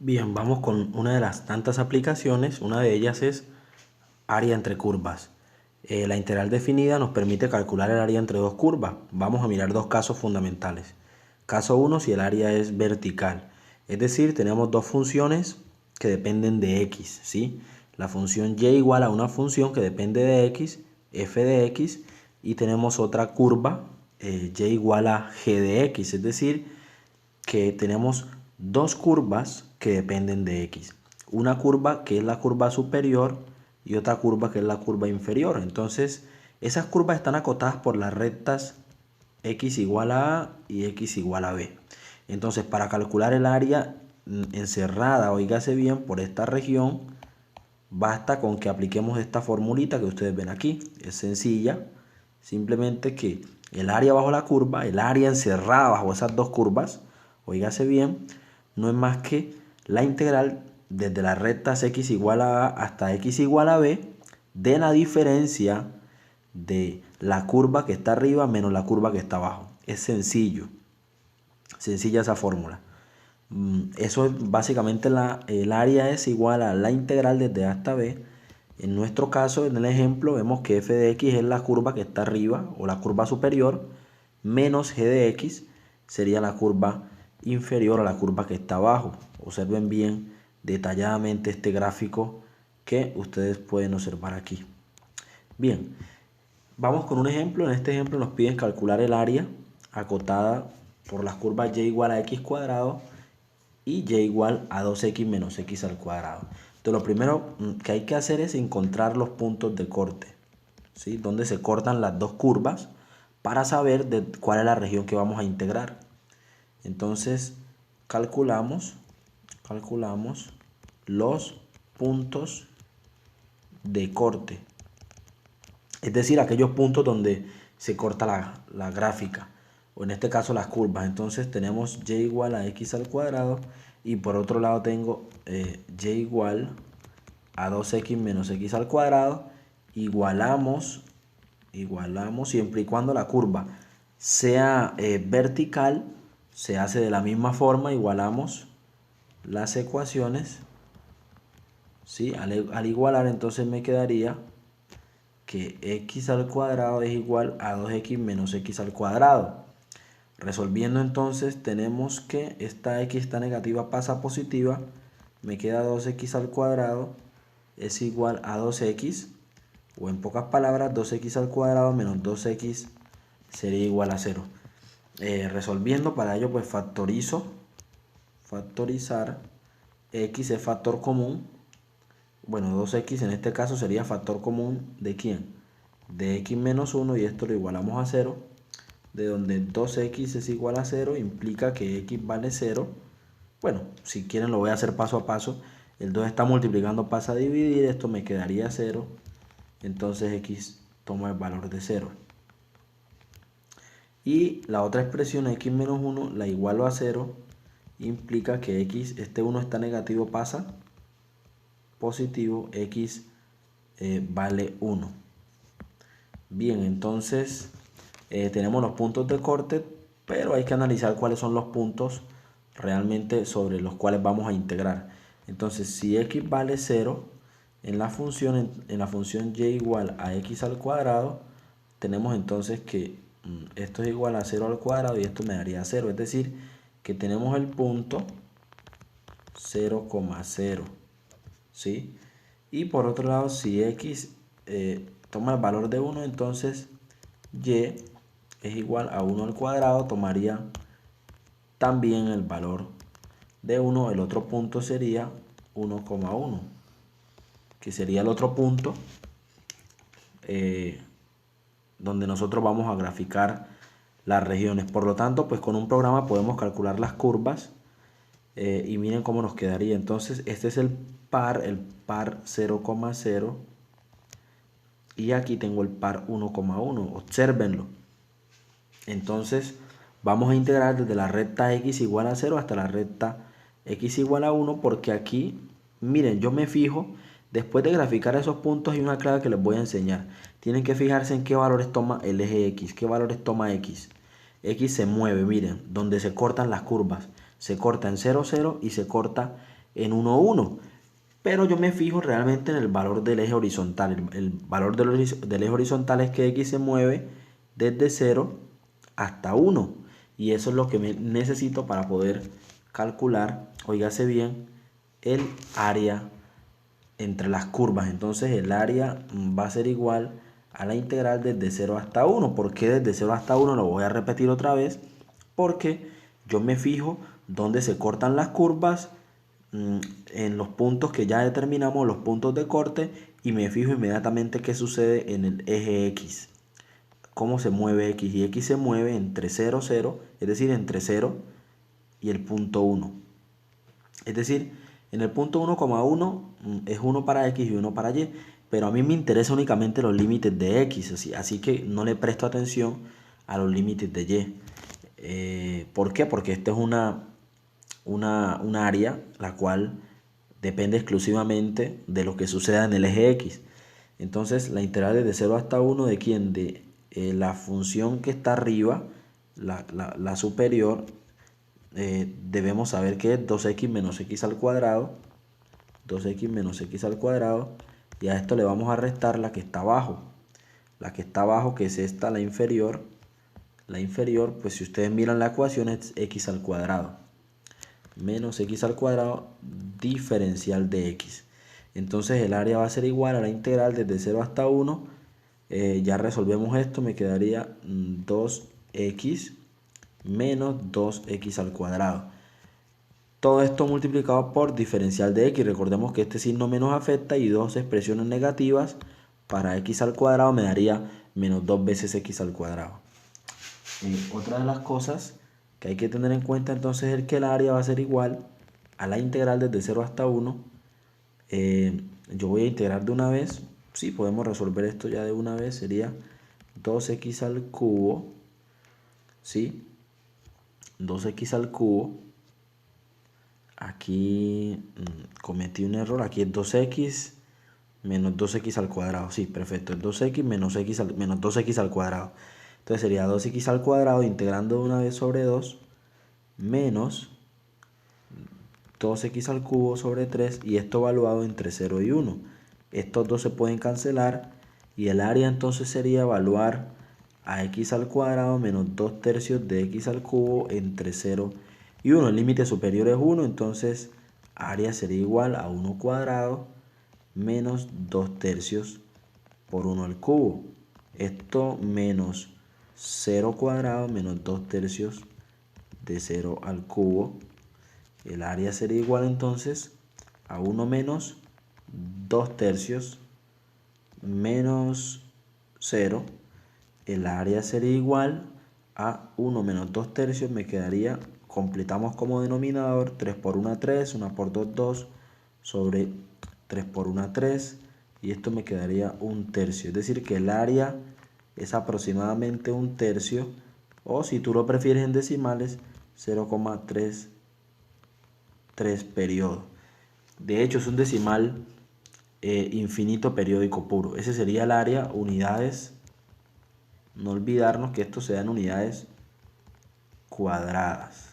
Bien, vamos con una de las tantas aplicaciones. Una de ellas es área entre curvas. La integral definida nos permite calcular el área entre dos curvas. Vamos a mirar dos casos fundamentales. Caso 1, si el área es vertical. Es decir, tenemos dos funciones que dependen de x, ¿sí? La función y igual a una función que depende de x, f de x, y tenemos otra curva, y igual a g de x. Es decir, que tenemos dos curvas que dependen de x. Una curva que es la curva superior y otra curva que es la curva inferior. Entonces, esas curvas están acotadas por las rectas x igual a a y x igual a b. Entonces, para calcular el área encerrada, oígase bien, por esta región, basta con que apliquemos esta formulita que ustedes ven aquí. Es sencilla, simplemente que el área bajo la curva, el área encerrada bajo esas dos curvas, oígase bien, no es más que la integral desde las rectas x igual a a hasta x igual a b de la diferencia de la curva que está arriba menos la curva que está abajo. Es sencillo, sencilla esa fórmula. Eso es básicamente el área es igual a la integral desde a hasta b. En nuestro caso, en el ejemplo, vemos que f de x es la curva que está arriba o la curva superior, menos g de x sería la curva inferior a la curva que está abajo. Observen bien detalladamente este gráfico que ustedes pueden observar aquí. Bien, vamos con un ejemplo. En este ejemplo nos piden calcular el área acotada por las curvas y igual a x cuadrado y y igual a 2x menos x al cuadrado. Entonces lo primero que hay que hacer es encontrar los puntos de corte, ¿sí? Donde se cortan las dos curvas para saber cuál es la región que vamos a integrar. Entonces calculamos los puntos de corte, es decir, aquellos puntos donde se corta la gráfica, o en este caso las curvas. Entonces tenemos y igual a x al cuadrado y por otro lado tengo y igual a 2x menos x al cuadrado. Igualamos siempre y cuando la curva sea vertical, se hace de la misma forma. Igualamos las ecuaciones, ¿sí? Al igualar, entonces me quedaría que x al cuadrado es igual a 2x menos x al cuadrado. Resolviendo, entonces tenemos que esta x está negativa pasa a positiva, me queda 2x al cuadrado es igual a 2x, o en pocas palabras 2x al cuadrado menos 2x sería igual a 0. Resolviendo, para ello pues factorizar, x es factor común. Bueno, 2x en este caso sería factor común ¿de quién? De x menos 1, y esto lo igualamos a 0, de donde 2x es igual a 0 implica que x vale 0. Bueno, si quieren lo voy a hacer paso a paso. El 2 está multiplicando, pasa a dividir, esto me quedaría 0, entonces x toma el valor de 0. Y la otra expresión, x menos 1, la igualo a 0, implica que x, este 1 está negativo, pasa positivo, x vale 1. Bien, entonces tenemos los puntos de corte, pero hay que analizar cuáles son los puntos realmente sobre los cuales vamos a integrar. Entonces, si x vale 0, en la función y igual a x al cuadrado, tenemos entonces que esto es igual a 0 al cuadrado y esto me daría 0. Es decir, que tenemos el punto 0,0, ¿sí? Y por otro lado, si x toma el valor de 1, entonces y es igual a 1 al cuadrado, tomaría también el valor de 1. El otro punto sería 1,1, que sería el otro punto donde nosotros vamos a graficar las regiones. Por lo tanto, pues con un programa podemos calcular las curvas y miren cómo nos quedaría. Entonces este es el par 0,0 y aquí tengo el par 1,1. Obsérvenlo. Entonces vamos a integrar desde la recta x igual a 0 hasta la recta x igual a 1, porque aquí, miren, yo me fijo, después de graficar esos puntos hay una clave que les voy a enseñar. Tienen que fijarse en qué valores toma el eje x, qué valores toma x. X se mueve, miren, donde se cortan las curvas. Se corta en 0, 0 y se corta en 1, 1. Pero yo me fijo realmente en el valor del eje horizontal. El valor del eje horizontal es que x se mueve desde 0 hasta 1. Y eso es lo que necesito para poder calcular, óigase bien, el área entre las curvas. Entonces el área va a ser igual a la integral desde 0 hasta 1. ¿Por qué desde 0 hasta 1? Lo voy a repetir otra vez. Porque yo me fijo dónde se cortan las curvas, en los puntos que ya determinamos, los puntos de corte, y me fijo inmediatamente qué sucede en el eje X. Cómo se mueve X. Y X se mueve entre 0, 0, es decir, entre 0 y el punto 1. Es decir, en el punto 1,1 es 1 para X y 1 para Y. Pero a mí me interesa únicamente los límites de X. Así que no le presto atención a los límites de Y. ¿Por qué? Porque esta es una área la cual depende exclusivamente de lo que suceda en el eje X. Entonces la integral desde 0 hasta 1 de quién, de la función que está arriba, la superior, debemos saber que es 2x menos x al cuadrado, 2x menos x al cuadrado, y a esto le vamos a restar la que está abajo. La que está abajo, que es esta, la inferior, pues si ustedes miran la ecuación es x al cuadrado menos x al cuadrado diferencial de x. Entonces el área va a ser igual a la integral desde 0 hasta 1. Ya resolvemos esto, me quedaría 2x menos 2x al cuadrado. Todo esto multiplicado por diferencial de x. Recordemos que este signo menos afecta, y dos expresiones negativas para x al cuadrado me daría menos 2 veces x al cuadrado. Otra de las cosas que hay que tener en cuenta entonces es que el área va a ser igual a la integral desde 0 hasta 1. Yo voy a integrar de una vez. Sí, podemos resolver esto ya de una vez. Sería 2x al cubo. ¿Sí? 2x al cubo. Aquí cometí un error. Aquí es 2x menos 2x al cuadrado. Sí, perfecto. Es 2x menos 2x al cuadrado. Entonces sería 2x al cuadrado integrando de una vez sobre 2 menos 2x al cubo sobre 3, y esto evaluado entre 0 y 1. Estos dos se pueden cancelar y el área entonces sería evaluar a x al cuadrado menos 2 tercios de x al cubo entre 0 y 1. El límite superior es 1, entonces área sería igual a 1 cuadrado menos 2 tercios por 1 al cubo. Esto menos 0 cuadrado menos 2 tercios de 0 al cubo. El área sería igual entonces a 1 menos 2 tercios menos 0. El área sería igual a 1 menos 2 tercios. Me quedaría, completamos como denominador, 3 por 1, 3, 1 por 2, 2, sobre 3 por 1, 3. Y esto me quedaría 1 tercio. Es decir, que el área es aproximadamente 1 tercio. O si tú lo prefieres en decimales, 0,33 periodos. De hecho es un decimal infinito periódico puro. Ese sería el área, unidades. No olvidarnos que esto se da en unidades cuadradas.